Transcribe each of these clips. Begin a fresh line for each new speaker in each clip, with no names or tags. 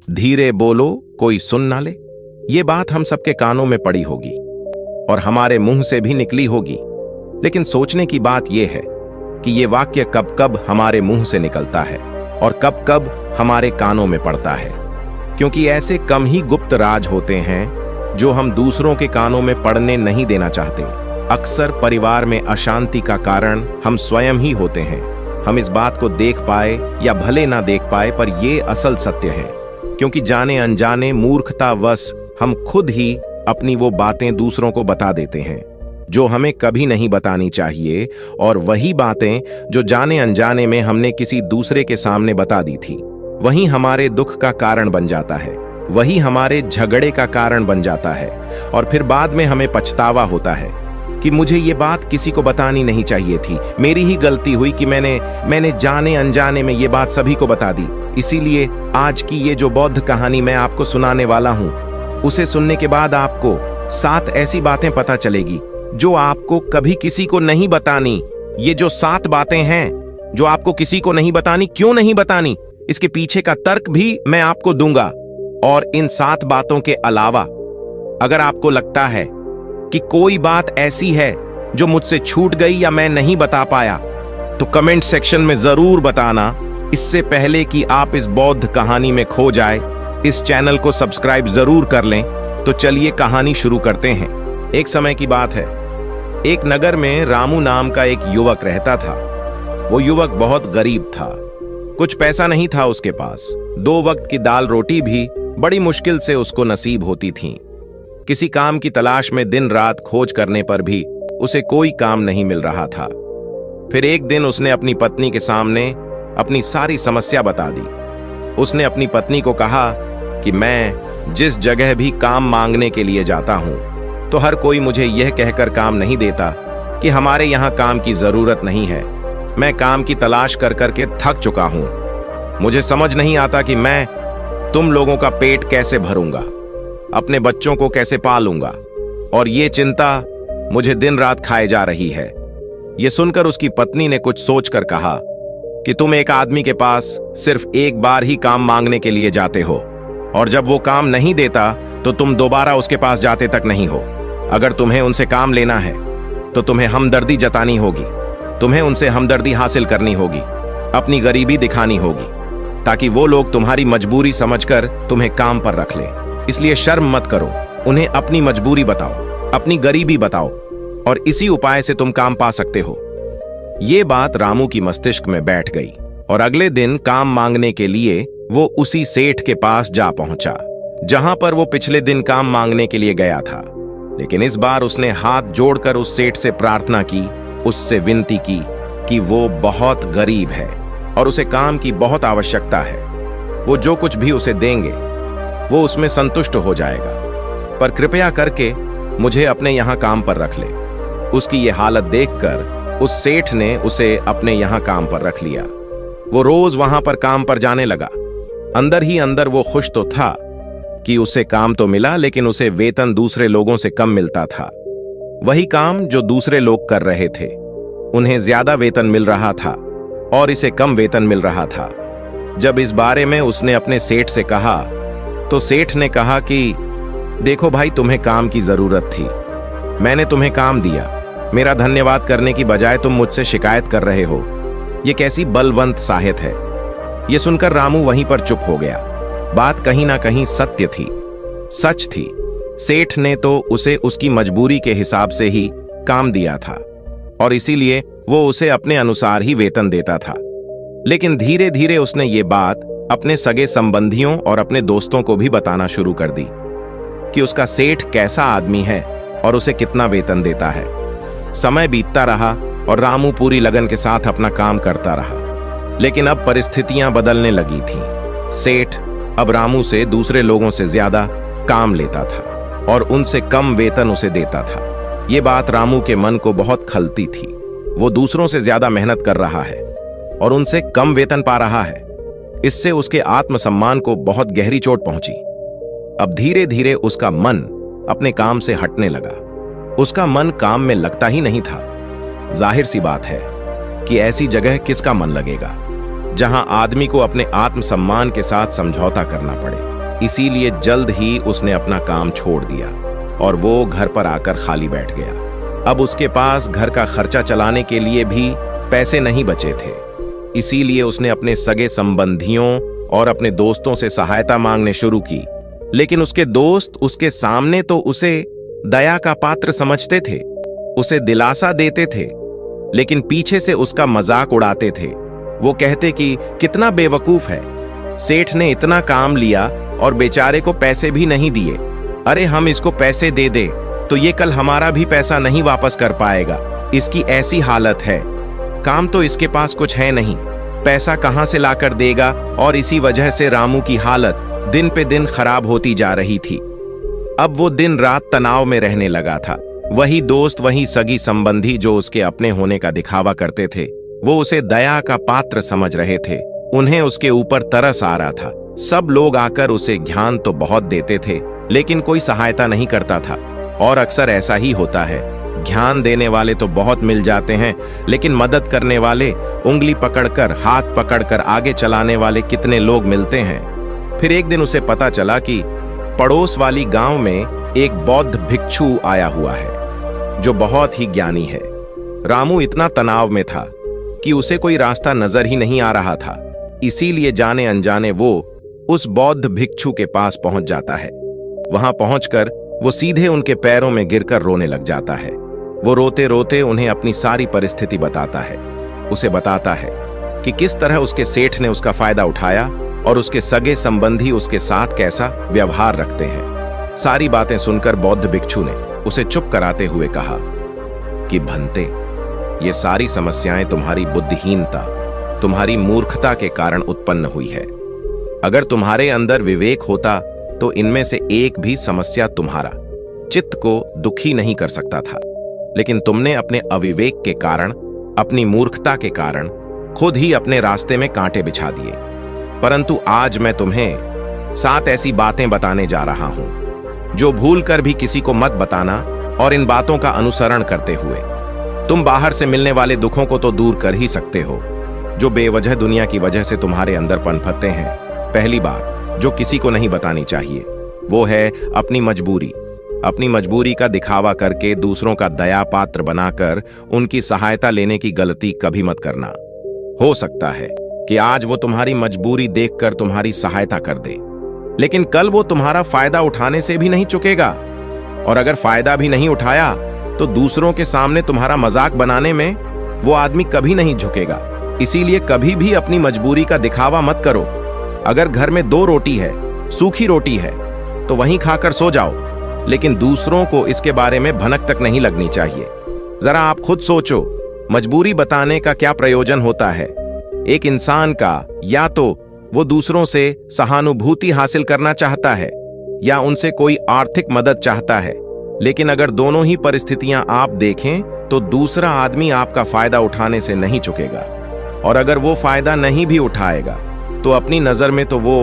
धीरे बोलो कोई सुन ना ले। ये बात हम सबके कानों में पड़ी होगी और हमारे मुंह से भी निकली होगी, लेकिन सोचने की बात यह है कि ये वाक्य कब कब हमारे मुंह से निकलता है और कब कब हमारे कानों में पड़ता है, क्योंकि ऐसे कम ही गुप्त राज होते हैं जो हम दूसरों के कानों में पड़ने नहीं देना चाहते। अक्सर परिवार में अशांति का कारण हम स्वयं ही होते हैं। हम इस बात को देख पाए या भले ना देख पाए, पर यह असल सत्य है, क्योंकि जाने अनजाने मूर्खतावश हम खुद ही अपनी वो बातें दूसरों को बता देते हैं जो हमें कभी नहीं बतानी चाहिए, और वही बातें जो जाने अनजाने में हमने किसी दूसरे के सामने बता दी थी, वही हमारे दुख का कारण बन जाता है, वही हमारे झगड़े का कारण बन जाता है। और फिर बाद में हमें पछतावा होता है कि मुझे ये बात किसी को बतानी नहीं चाहिए थी, मेरी ही गलती हुई कि मैंने जाने अनजाने में ये बात सभी को बता दी। इसीलिए आज की ये जो बौद्ध कहानी मैं आपको सुनाने वाला हूं, उसे सुनने के बाद आपको 7 ऐसी बातें पता चलेगी जो आपको कभी किसी को नहीं बतानी। ये जो 7 बातें हैं जो आपको किसी को नहीं बतानी, क्यों नहीं बतानी, इसके पीछे का तर्क भी मैं आपको दूंगा। और इन 7 बातों के अलावा अगर आपको लगता है कि कोई बात ऐसी है जो मुझसे छूट गई या मैं नहीं बता पाया, तो कमेंट सेक्शन में जरूर बताना। इससे पहले कि आप इस बौद्ध कहानी में खो जाए, इस चैनल को सब्सक्राइब जरूर कर लें। तो चलिए कहानी शुरू करते हैं। एक समय की बात है, एक नगर में रामू नाम का एक युवक रहता था। वो युवक बहुत गरीब था, कुछ पैसा नहीं था उसके पास। 2 वक्त की दाल रोटी भी बड़ी मुश्किल से उसको नसीब होती थी। किसी काम की तलाश में दिन रात खोज करने पर भी उसे कोई काम नहीं मिल रहा था। फिर एक दिन उसने अपनी पत्नी के सामने अपनी सारी समस्या बता दी। उसने अपनी पत्नी को कहा कि मैं जिस जगह भी काम मांगने के लिए जाता हूं, तो हर कोई मुझे यह कहकर काम नहीं देता कि हमारे यहां काम की जरूरत नहीं है। मैं काम की तलाश कर करके थक चुका हूं। मुझे समझ नहीं आता कि मैं तुम लोगों का पेट कैसे भरूंगा, अपने बच्चों को कैसे पालूंगा, और ये चिंता मुझे दिन रात खाए जा रही है। यह सुनकर उसकी पत्नी ने कुछ सोचकर कहा कि तुम एक आदमी के पास सिर्फ एक बार ही काम मांगने के लिए जाते हो, और जब वो काम नहीं देता तो तुम दोबारा उसके पास जाते तक नहीं हो। अगर तुम्हें उनसे काम लेना है तो तुम्हें हमदर्दी जतानी होगी, तुम्हें उनसे हमदर्दी हासिल करनी होगी, अपनी गरीबी दिखानी होगी, ताकि वो लोग तुम्हारी मजबूरी समझकर तुम्हें काम पर रख लें। इसलिए शर्म मत करो, उन्हें अपनी मजबूरी बताओ, अपनी गरीबी बताओ, और इसी उपाय से तुम काम पा सकते हो। ये बात रामू की मस्तिष्क में बैठ गई और अगले दिन काम मांगने के लिए वो उसी सेठ के पास जा पहुंचा जहां पर वो पिछले दिन काम मांगने के लिए गया था। लेकिन इस बार उसने हाथ जोड़कर उस सेठ से प्रार्थना की, उससे विनती की कि वो बहुत गरीब है और उसे काम की बहुत आवश्यकता है। वो जो कुछ भी उसे देंगे वो उसमें संतुष्ट हो जाएगा, पर कृपया करके मुझे अपने यहां काम पर रख ले। उसकी ये हालत देखकर उस सेठ ने उसे अपने यहां काम पर रख लिया। वो रोज वहां पर काम पर जाने लगा। अंदर ही अंदर वो खुश तो था कि उसे काम तो मिला, लेकिन उसे वेतन दूसरे लोगों से कम मिलता था। वही काम जो दूसरे लोग कर रहे थे, उन्हें ज्यादा वेतन मिल रहा था और इसे कम वेतन मिल रहा था। जब इस बारे में उसने अपने सेठ से कहा तो सेठ ने कहा कि देखो भाई, तुम्हें काम की जरूरत थी, मैंने तुम्हें काम दिया, मेरा धन्यवाद करने की बजाय तुम मुझसे शिकायत कर रहे हो। यह कैसी बलवंत साहत है। यह सुनकर रामू वहीं पर चुप हो गया। बात कहीं ना कहीं सत्य थी, सच थी। सेठ ने तो उसे उसकी मजबूरी के हिसाब से ही काम दिया था और इसीलिए वो उसे अपने अनुसार ही वेतन देता था। लेकिन धीरे धीरे उसने ये बात अपने सगे संबंधियों और अपने दोस्तों को भी बताना शुरू कर दी कि उसका सेठ कैसा आदमी है और उसे कितना वेतन देता है। समय बीतता रहा और रामू पूरी लगन के साथ अपना काम करता रहा, लेकिन अब परिस्थितियां बदलने लगी थीं। सेठ अब रामू से दूसरे लोगों से ज्यादा काम लेता था और उनसे कम वेतन उसे देता था। ये बात रामू के मन को बहुत खलती थी। वो दूसरों से ज्यादा मेहनत कर रहा है और उनसे कम वेतन पा रहा है। इससे उसके आत्मसम्मान को बहुत गहरी चोट पहुंची। अब धीरे धीरे उसका मन अपने काम से हटने लगा। उसका मन काम में लगता ही नहीं था। जाहिर सी बात है कि ऐसी जगह किसका मन लगेगा जहां आदमी को अपने आत्मसम्मान के साथ समझौता करना पड़े। इसीलिए जल्द ही उसने अपना काम छोड़ दिया और वो घर पर आकर खाली बैठ गया। अब उसके पास घर का खर्चा चलाने के लिए भी पैसे नहीं बचे थे। इसीलिए उसने अपने सगे संबंधियों और अपने दोस्तों से सहायता मांगने शुरू की। लेकिन उसके दोस्त उसके सामने तो उसे दया का पात्र समझते थे, उसे दिलासा देते थे, लेकिन पीछे से उसका मजाक उड़ाते थे। वो कहते कि कितना बेवकूफ है, सेठ ने इतना काम लिया और बेचारे को पैसे भी नहीं दिए। अरे हम इसको पैसे दे दे तो ये कल हमारा भी पैसा नहीं वापस कर पाएगा, इसकी ऐसी हालत है, काम तो इसके पास कुछ है नहीं, पैसा कहां से लाकर देगा। और इसी वजह से रामू की हालत दिन पे दिन खराब होती जा रही थी। अब वो दिन रात तनाव में रहने लगा था। वही दोस्त, वही सगी संबंधी जो उसके अपने होने का दिखावा करते थे, वो उसे दया का पात्र समझ रहे थे। उन्हें उसके ऊपर तरस आ रहा था। सब लोग आकर उसे ज्ञान तो बहुत देते थे, लेकिन कोई सहायता नहीं करता था। और अक्सर ऐसा ही होता है, ज्ञान देने वाले तो बहुत मिल जाते हैं, लेकिन मदद करने वाले, उंगली पकड़कर, हाथ पकड़कर आगे चलाने वाले कितने लोग मिलते हैं। फिर एक दिन उसे पता चला कि पड़ोस वाली गांव में एक बौद्ध भिक्षु आया हुआ है जो बहुत ही ज्ञानी है। रामू इतना तनाव में था कि उसे कोई रास्ता नजर ही नहीं आ रहा था। इसीलिए जाने अनजाने वो उस बौद्ध भिक्षु के पास पहुंच जाता है। वहां पहुंचकर वो सीधे उनके पैरों में गिरकर रोने लग जाता है। वो रोते रोते उन्हें अपनी सारी परिस्थिति बताता है। उसे बताता है कि किस तरह उसके सेठ ने उसका फायदा उठाया और उसके सगे संबंधी उसके साथ कैसा व्यवहार रखते हैं। सारी बातें सुनकर बौद्ध भिक्षु ने उसे चुप कराते हुए कहा कि भंते, ये सारी समस्याएं तुम्हारी बुद्धिहीनता, तुम्हारी मूर्खता के कारण उत्पन्न हुई है। अगर तुम्हारे अंदर विवेक होता तो इनमें से एक भी समस्या तुम्हारा चित्त को दुखी नहीं कर सकता था। लेकिन तुमने अपने अविवेक के कारण, अपनी मूर्खता के कारण खुद ही अपने रास्ते में कांटे बिछा दिए। परंतु आज मैं तुम्हें 7 ऐसी बातें बताने जा रहा हूं जो भूल कर भी किसी को मत बताना, और इन बातों का अनुसरण करते हुए तुम बाहर से मिलने वाले दुखों को तो दूर कर ही सकते हो जो बेवजह दुनिया की वजह से तुम्हारे अंदर पनपते हैं। पहली बात जो किसी को नहीं बतानी चाहिए वो है अपनी मजबूरी। अपनी मजबूरी का दिखावा करके दूसरों का दया पात्र बनाकर उनकी सहायता लेने की गलती कभी मत करना। हो सकता है कि आज वो तुम्हारी मजबूरी देखकर तुम्हारी सहायता कर दे, लेकिन कल वो तुम्हारा फायदा उठाने से भी नहीं चुकेगा, और अगर फायदा भी नहीं उठाया तो दूसरों के सामने तुम्हारा मजाक बनाने में वो आदमी कभी नहीं झुकेगा। इसीलिए कभी भी अपनी मजबूरी का दिखावा मत करो। अगर घर में 2 रोटी है, सूखी रोटी है, तो वहीं खाकर सो जाओ, लेकिन दूसरों को इसके बारे में भनक तक नहीं लगनी चाहिए। जरा आप खुद सोचो, मजबूरी बताने का क्या प्रयोजन होता है एक इंसान का? या तो वो दूसरों से सहानुभूति हासिल करना चाहता है या उनसे कोई आर्थिक मदद चाहता है। लेकिन अगर दोनों ही परिस्थितियां आप देखें तो दूसरा आदमी आपका फायदा उठाने से नहीं चुकेगा, और अगर वो फायदा नहीं भी उठाएगा तो अपनी नजर में तो वो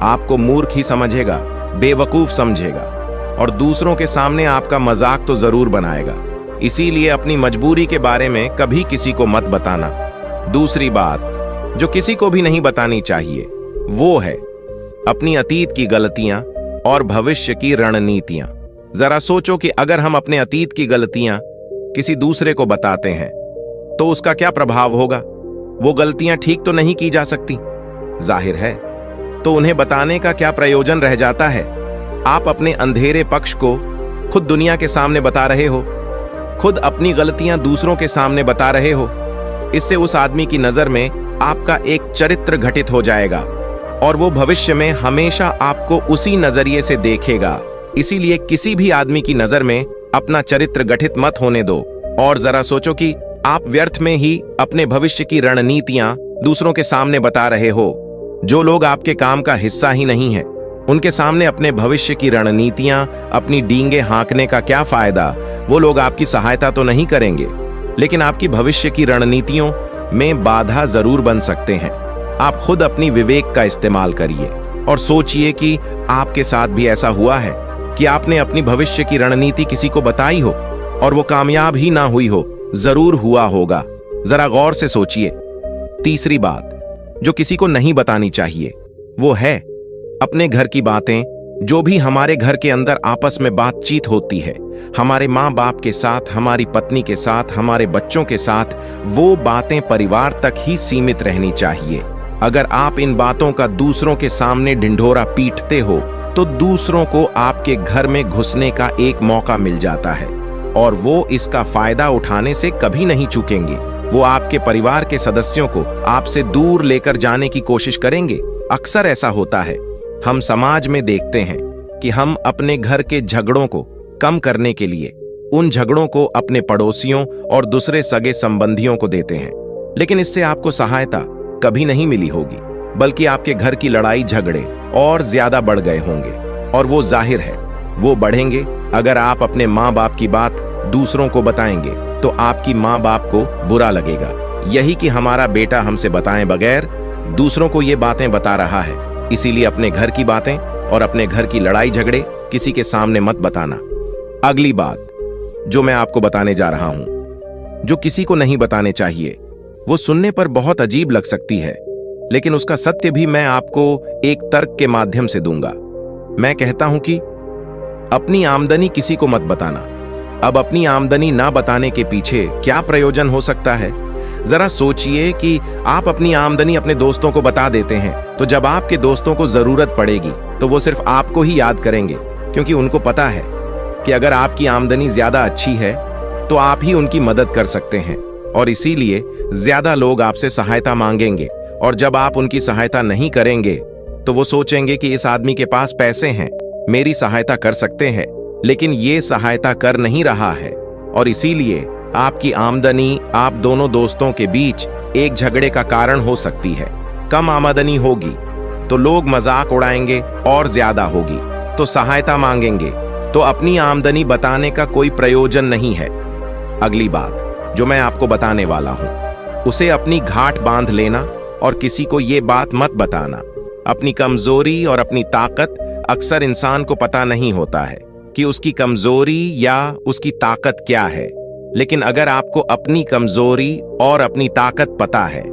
आपको मूर्ख ही समझेगा, बेवकूफ समझेगा, और दूसरों के सामने आपका मजाक तो जरूर बनाएगा। इसीलिए अपनी मजबूरी के बारे में कभी किसी को मत बताना। दूसरी बात जो किसी को भी नहीं बतानी चाहिए वो है अपनी अतीत की गलतियां और भविष्य की रणनीतियां। जरा सोचो कि अगर हम अपने अतीत की गलतियां किसी दूसरे को बताते हैं तो उसका क्या प्रभाव होगा? वो गलतियां ठीक तो नहीं की जा सकती, जाहिर है, तो उन्हें बताने का क्या प्रयोजन रह जाता है? आप अपने अंधेरे पक्ष को खुद दुनिया के सामने बता रहे हो, खुद अपनी गलतियां दूसरों के सामने बता रहे हो। इससे उस आदमी की नजर में आपका एक चरित्र घटित हो जाएगा और वो भविष्य में हमेशा आपको उसी नजरिए से देखेगा। इसीलिए किसी भी आदमी की नजर में अपना चरित्र गठित मत होने दो, और जरा सोचो कि आप व्यर्थ में ही अपने भविष्य की रणनीतियां दूसरों के सामने बता रहे हो। जो लोग आपके काम का हिस्सा ही नहीं है, उनके सामने अपने भविष्य की रणनीतियां, अपनी डींगे हाँकने का क्या फायदा? वो लोग आपकी सहायता तो नहीं करेंगे, लेकिन आपकी भविष्य की रणनीतियों में बाधा जरूर बन सकते हैं। आप खुद अपनी विवेक का इस्तेमाल करिए और सोचिए कि आपके साथ भी ऐसा हुआ है कि आपने अपनी भविष्य की रणनीति किसी को बताई हो और वो कामयाब ही ना हुई हो। जरूर हुआ होगा, जरा गौर से सोचिए। तीसरी बात जो किसी को नहीं बतानी चाहिए वो है अपने घर की बातें, जो भी हमारे घर के अंदर आपस में बातचीत होती है, हमारे माँ बाप के साथ, हमारी पत्नी के साथ, हमारे बच्चों के साथ, वो बातें परिवार तक ही सीमित रहनी चाहिए। अगर आप इन बातों का दूसरों के सामने ढिंढोरा पीटते हो तो दूसरों को आपके घर में घुसने का एक मौका मिल जाता है और वो इसका फायदा उठाने से कभी नहीं चूकेंगे। वो आपके परिवार के सदस्यों को आपसे दूर लेकर जाने की कोशिश करेंगे। अक्सर ऐसा होता है, हम समाज में देखते हैं कि हम अपने घर के झगड़ों को कम करने के लिए उन झगड़ों को अपने पड़ोसियों और दूसरे सगे संबंधियों को देते हैं, लेकिन इससे आपको सहायता कभी नहीं मिली होगी, बल्कि आपके घर की लड़ाई झगड़े और ज्यादा बढ़ गए होंगे। और वो जाहिर है, वो बढ़ेंगे अगर आप अपने माँ बाप की बात दूसरों को बताएंगे तो आपकी माँ बाप को बुरा लगेगा। यही कि हमारा बेटा हमसे बताए बगैर दूसरों को ये बातें बता रहा है, इसीलिए अपने घर की बातें और अपने घर की लड़ाई झगड़े किसी के सामने मत बताना। अगली बात जो मैं आपको बताने जा रहा हूं, जो किसी को नहीं बताने चाहिए, वो सुनने पर बहुत अजीब लग सकती है, लेकिन उसका सत्य भी मैं आपको एक तर्क के माध्यम से दूंगा। मैं कहता हूं कि अपनी आमदनी किसी को मत बताना। अब अपनी आमदनी ना बताने के पीछे क्या प्रयोजन हो सकता है? जरा सोचिए कि आप अपनी आमदनी अपने दोस्तों को बता देते हैं, तो जब आपके दोस्तों को जरूरत पड़ेगी तो वो सिर्फ आपको ही याद करेंगे, क्योंकि उनको पता है कि अगर आपकी आमदनी ज्यादा अच्छी है तो आप ही उनकी मदद कर सकते हैं, और इसीलिए ज्यादा लोग आपसे सहायता मांगेंगे। और जब आप उनकी सहायता नहीं करेंगे तो वो सोचेंगे कि इस आदमी के पास पैसे हैं, मेरी सहायता कर सकते हैं, लेकिन ये सहायता कर नहीं रहा है, और इसीलिए आपकी आमदनी आप दोनों दोस्तों के बीच एक झगड़े का कारण हो सकती है। कम आमदनी होगी तो लोग मजाक उड़ाएंगे, और ज्यादा होगी तो सहायता मांगेंगे, तो अपनी आमदनी बताने का कोई प्रयोजन नहीं है। अगली बात जो मैं आपको बताने वाला हूं, उसे अपनी घाट बांध लेना और किसी को ये बात मत बताना। अपनी कमजोरी और अपनी ताकत अक्सर इंसान को पता नहीं होता है कि उसकी कमजोरी या उसकी ताकत क्या है, लेकिन अगर आपको अपनी कमजोरी और अपनी ताकत पता है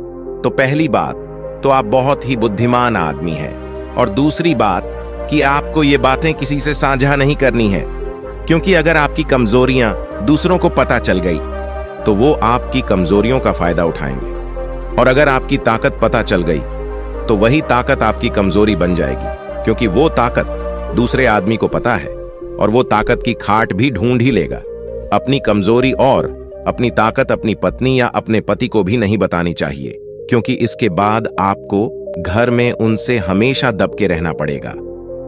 तो पहली बात तो आप बहुत ही बुद्धिमान आदमी हैं, और दूसरी बात कि आपको ये बातें किसी से साझा नहीं करनी है, क्योंकि अगर आपकी कमजोरियां दूसरों को पता चल गई तो वो आपकी कमजोरियों का फायदा उठाएंगे, और अगर आपकी ताकत पता चल गई तो वही ताकत आपकी कमजोरी बन जाएगी, क्योंकि वो ताकत दूसरे आदमी को पता है और वो ताकत की खाट भी ढूंढ ही लेगा। अपनी कमजोरी और अपनी ताकत अपनी पत्नी या अपने पति को भी नहीं बतानी चाहिए, क्योंकि इसके बाद आपको घर में उनसे हमेशा दब के रहना पड़ेगा।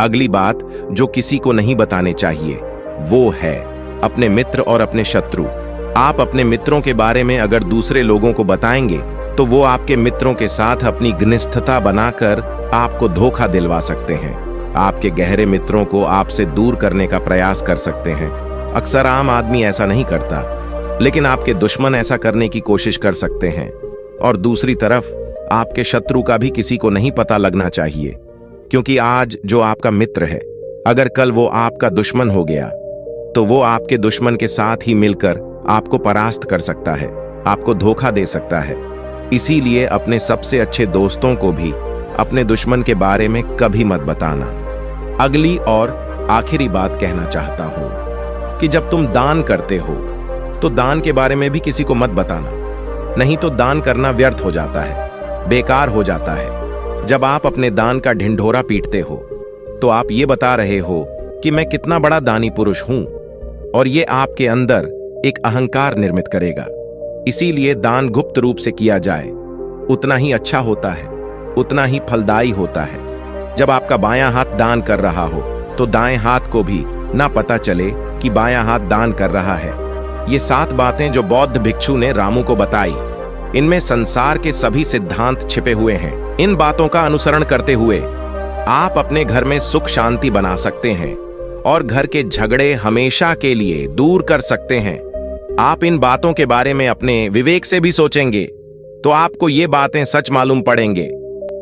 अगली बात जो किसी को नहीं बताने चाहिए वो है अपने मित्र और अपने शत्रु। आप अपने मित्रों के बारे में अगर दूसरे लोगों को बताएंगे तो वो आपके मित्रों के साथ अपनी घनिष्ठता बनाकर आपको धोखा दिलवा सकते हैं, आपके गहरे मित्रों को आपसे दूर करने का प्रयास कर सकते हैं। अक्सर आम आदमी ऐसा नहीं करता, लेकिन आपके दुश्मन ऐसा करने की कोशिश कर सकते हैं। और दूसरी तरफ आपके शत्रु का भी किसी को नहीं पता लगना चाहिए, क्योंकि आज जो आपका मित्र है, अगर कल वो आपका दुश्मन हो गया तो वो आपके दुश्मन के साथ ही मिलकर आपको परास्त कर सकता है, आपको धोखा दे सकता है। इसीलिए अपने सबसे अच्छे दोस्तों को भी अपने दुश्मन के बारे में कभी मत बताना। अगली और आखिरी बात कहना चाहता हूं कि जब तुम दान करते हो तो दान के बारे में भी किसी को मत बताना, नहीं तो दान करना व्यर्थ हो जाता है, बेकार हो जाता है। जब आप अपने दान का ढिंढोरा पीटते हो तो आप ये बता रहे हो कि मैं कितना बड़ा दानी पुरुष हूं, और ये आपके अंदर एक अहंकार निर्मित करेगा। इसीलिए दान गुप्त रूप से किया जाए उतना ही अच्छा होता है, उतना ही फलदायी होता है। जब आपका बायां हाथ दान कर रहा हो तो दाएं हाथ को भी ना पता चले कि बायां हाथ दान कर रहा है। ये 7 बातें जो बौद्ध भिक्षु ने रामू को बताई, इनमें संसार के सभी सिद्धांत छिपे हुए हैं। इन बातों का अनुसरण करते हुए आप अपने घर में सुख शांति बना सकते हैं और घर के झगड़े हमेशा के लिए दूर कर सकते हैं। आप इन बातों के बारे में अपने विवेक से भी सोचेंगे तो आपको ये बातें सच मालूम पड़ेंगे।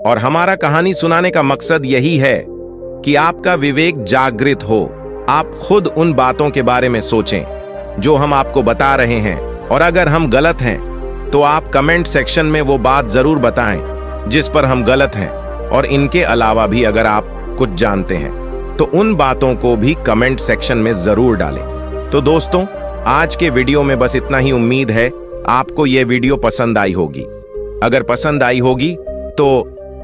और हमारा कहानी सुनाने का मकसद यही है कि आपका विवेक जागृत हो, आप खुद उन बातों के बारे में सोचें जो हम आपको बता रहे हैं, और अगर हम गलत हैं तो आप कमेंट सेक्शन में वो बात जरूर बताएं जिस पर हम गलत हैं। और इनके अलावा भी अगर आप कुछ जानते हैं तो उन बातों को भी कमेंट सेक्शन में जरूर डालें। तो दोस्तों, आज के वीडियो में बस इतना ही। उम्मीद है आपको यह वीडियो पसंद आई होगी। अगर पसंद आई होगी तो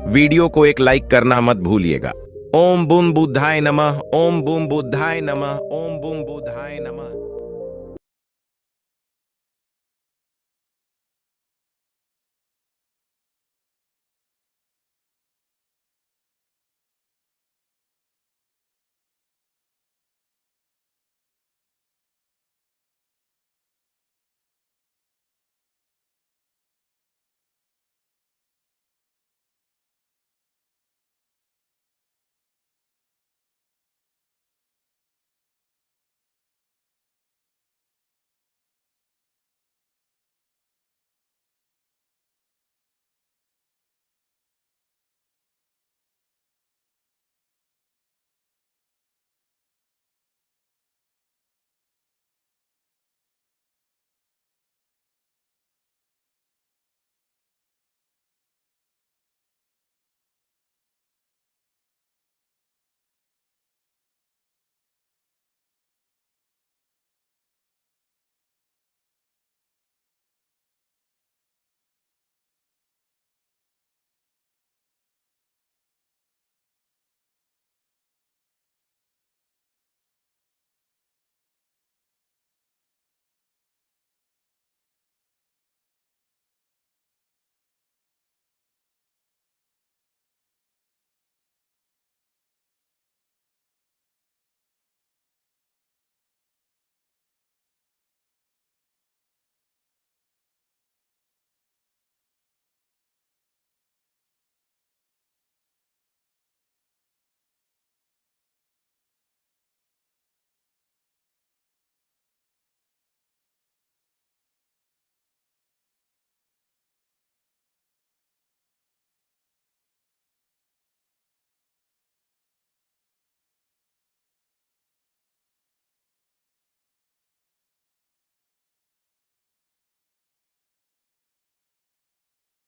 वीडियो को एक लाइक करना मत भूलिएगा। ओम बूम बुद्धाय नमः, ओम बूम बुद्धाय नमः, ओम बूम बुद्धाय नमः।